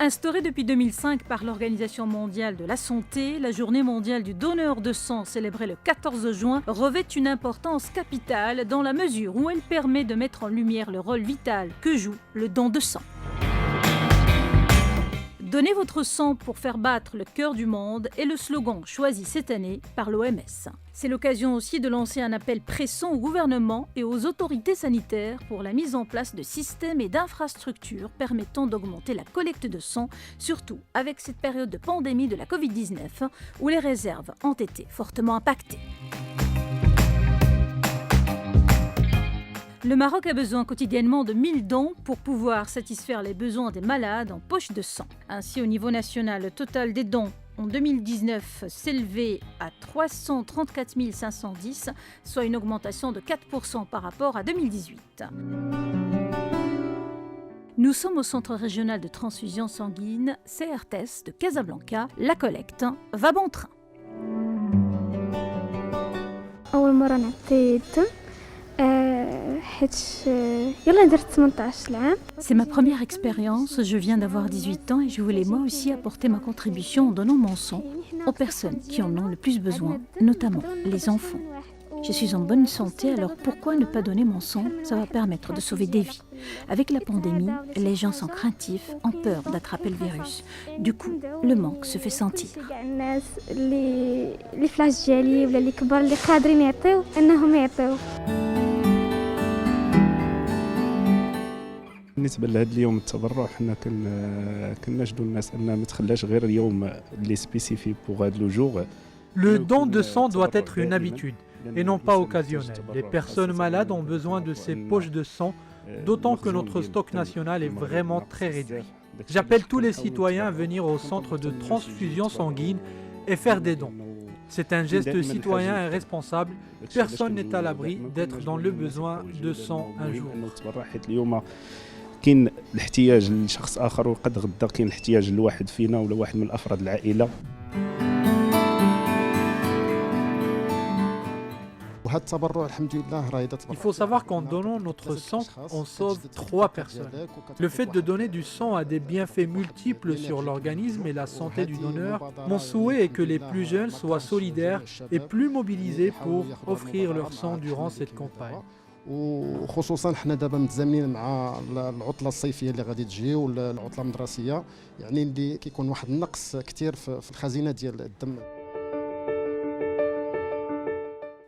Instaurée depuis 2005 par l'Organisation mondiale de la santé, la journée mondiale du donneur de sang célébrée le 14 juin revêt une importance capitale dans la mesure où elle permet de mettre en lumière le rôle vital que joue le don de sang. Donnez votre sang pour faire battre le cœur du monde est le slogan choisi cette année par l'OMS. C'est l'occasion aussi de lancer un appel pressant au gouvernement et aux autorités sanitaires pour la mise en place de systèmes et d'infrastructures permettant d'augmenter la collecte de sang, surtout avec cette période de pandémie de la Covid-19 où les réserves ont été fortement impactées. Le Maroc a besoin quotidiennement de 1000 dons pour pouvoir satisfaire les besoins des malades en poche de sang. Ainsi, au niveau national, le total des dons en 2019 s'élevait à 334 510, soit une augmentation de 4% par rapport à 2018. Nous sommes au Centre régional de transfusion sanguine, CRTS de Casablanca. La collecte va bon train. C'est ma première expérience, je viens d'avoir 18 ans et je voulais moi aussi apporter ma contribution en donnant mon sang aux personnes qui en ont le plus besoin, notamment les enfants. Je suis en bonne santé, alors pourquoi ne pas donner mon sang? Ça va permettre de sauver des vies. Avec la pandémie, les gens sont craintifs, ont peur d'attraper le virus. Du coup, le manque se fait sentir. بالنسبه لهذا اليوم التبرع حنا كنشدوا الناس انها ما تخلاش غير اليوم اللي سبيسيفي بوغ هذا لو جور. Le don de sang doit être une habitude et non pas occasionnel. Les personnes malades ont besoin de ces poches de sang, d'autant que notre stock national est vraiment très réduit. J'appelle tous les citoyens à venir au centre de transfusion sanguine et faire des dons. C'est un geste citoyen et responsable. Personne n'est à l'abri d'être dans le besoin de sang un jour. كاين الاحتياج لشخص اخر وقد غدا كاين الاحتياج لواحد فينا ولا واحد من افراد العائله. Il faut savoir qu'en donnant notre sang, on sauve 3 personnes. Le fait de donner du sang a des bienfaits multiples sur l'organisme et la santé du donneur. Mon souhait est que les plus jeunes soient solidaires et plus mobilisés pour offrir leur sang durant cette campagne. وخصوصا حنا دابا متزامنين مع العطله الصيفيه اللي غادي تجي ولا العطله المدرسيه يعني اللي كيكون واحد النقص كثير في الخزينه ديال الدم.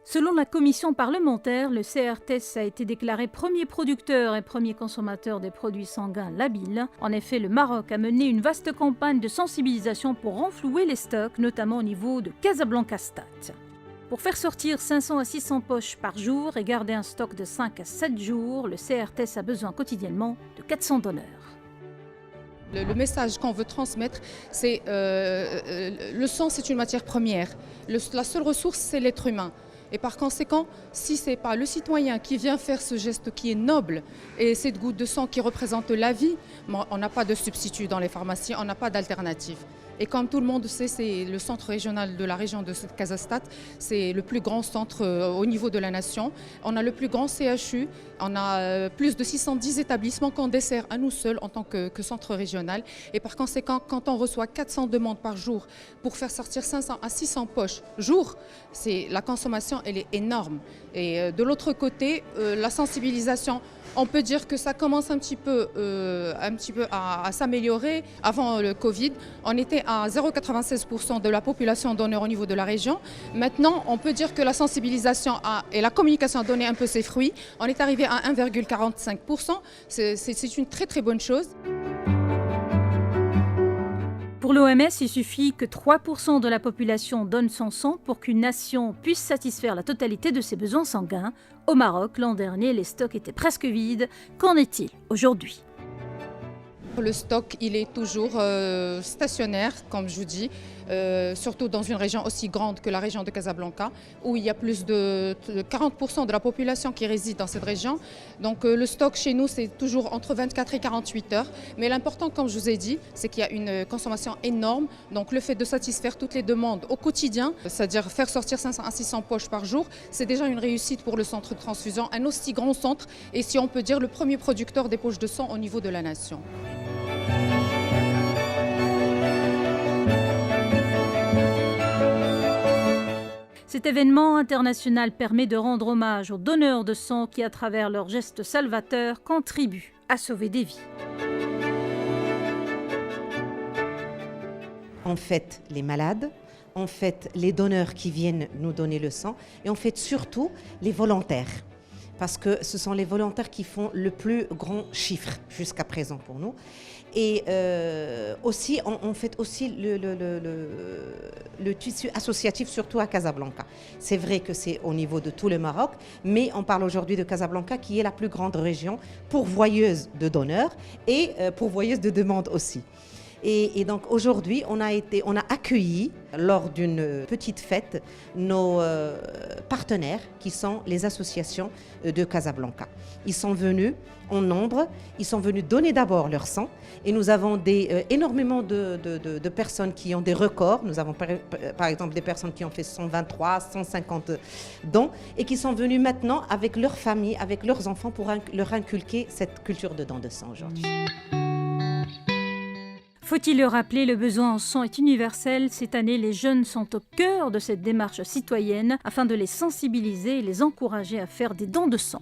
Selon la commission parlementaire, le CRTS a été déclaré premier producteur et premier consommateur des produits sanguins labiles. En effet, le Maroc a mené une vaste campagne de sensibilisation pour renflouer les stocks, notamment au niveau de Casablanca Stat. Pour faire sortir 500 à 600 poches par jour et garder un stock de 5 à 7 jours, le CRTS a besoin quotidiennement de 400 donneurs. Le message qu'on veut transmettre, c'est le sang, c'est une matière première. La seule ressource, c'est l'être humain. Et par conséquent, si ce n'est pas le citoyen qui vient faire ce geste qui est noble et cette goutte de sang qui représente la vie, on n'a pas de substitut dans les pharmacies, on n'a pas d'alternative. Et comme tout le monde sait, c'est le centre régional de la région de Casastat, c'est le plus grand centre au niveau de la nation. On a le plus grand CHU, on a plus de 610 établissements qu'on dessert à nous seuls en tant que centre régional. Et par conséquent, quand on reçoit 400 demandes par jour pour faire sortir 500 à 600 poches jour, la consommation elle est énorme. Et de l'autre côté, la sensibilisation, on peut dire que ça commence un petit peu à s'améliorer. Avant le Covid, on était à 0,96% de la population donneur au niveau de la région. Maintenant, on peut dire que la sensibilisation et la communication a donné un peu ses fruits. On est arrivé à 1,45%. C'est une très très bonne chose. Pour l'OMS, il suffit que 3% de la population donne son sang pour qu'une nation puisse satisfaire la totalité de ses besoins sanguins. Au Maroc, l'an dernier, les stocks étaient presque vides. Qu'en est-il aujourd'hui ? Le stock, il est toujours stationnaire, comme je vous dis, surtout dans une région aussi grande que la région de Casablanca, où il y a plus de 40% de la population qui réside dans cette région. Donc le stock chez nous, c'est toujours entre 24 et 48 heures. Mais l'important, comme je vous ai dit, c'est qu'il y a une consommation énorme. Donc le fait de satisfaire toutes les demandes au quotidien, c'est-à-dire faire sortir 500 à 600 poches par jour, c'est déjà une réussite pour le centre de transfusion, un aussi grand centre, et si on peut dire le premier producteur des poches de sang au niveau de la nation. Cet événement international permet de rendre hommage aux donneurs de sang qui, à travers leurs gestes salvateurs, contribuent à sauver des vies. On fête les malades, on fête les donneurs qui viennent nous donner le sang et on fête surtout les volontaires. Parce que ce sont les volontaires qui font le plus grand chiffre jusqu'à présent pour nous. Et aussi, on fait aussi le tissu associatif, surtout à Casablanca. C'est vrai que c'est au niveau de tout le Maroc, mais on parle aujourd'hui de Casablanca qui est la plus grande région pourvoyeuse de donneurs et pourvoyeuse de demandes aussi. Et donc aujourd'hui, on a accueilli lors d'une petite fête nos partenaires qui sont les associations de Casablanca. Ils sont venus en nombre, ils sont venus donner d'abord leur sang et nous avons énormément de personnes qui ont des records. Nous avons par exemple des personnes qui ont fait 123, 150 dons et qui sont venues maintenant avec leur famille, avec leurs enfants pour leur inculquer cette culture de don de sang aujourd'hui. Faut-il le rappeler, le besoin en sang est universel. Cette année, les jeunes sont au cœur de cette démarche citoyenne afin de les sensibiliser et les encourager à faire des dons de sang.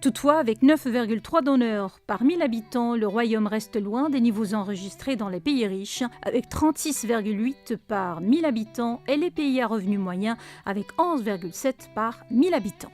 Toutefois, avec 9,3 donneurs par 1000 habitants, le royaume reste loin des niveaux enregistrés dans les pays riches, avec 36,8 par 1000 habitants, et les pays à revenus moyens, avec 11,7 par 1000 habitants.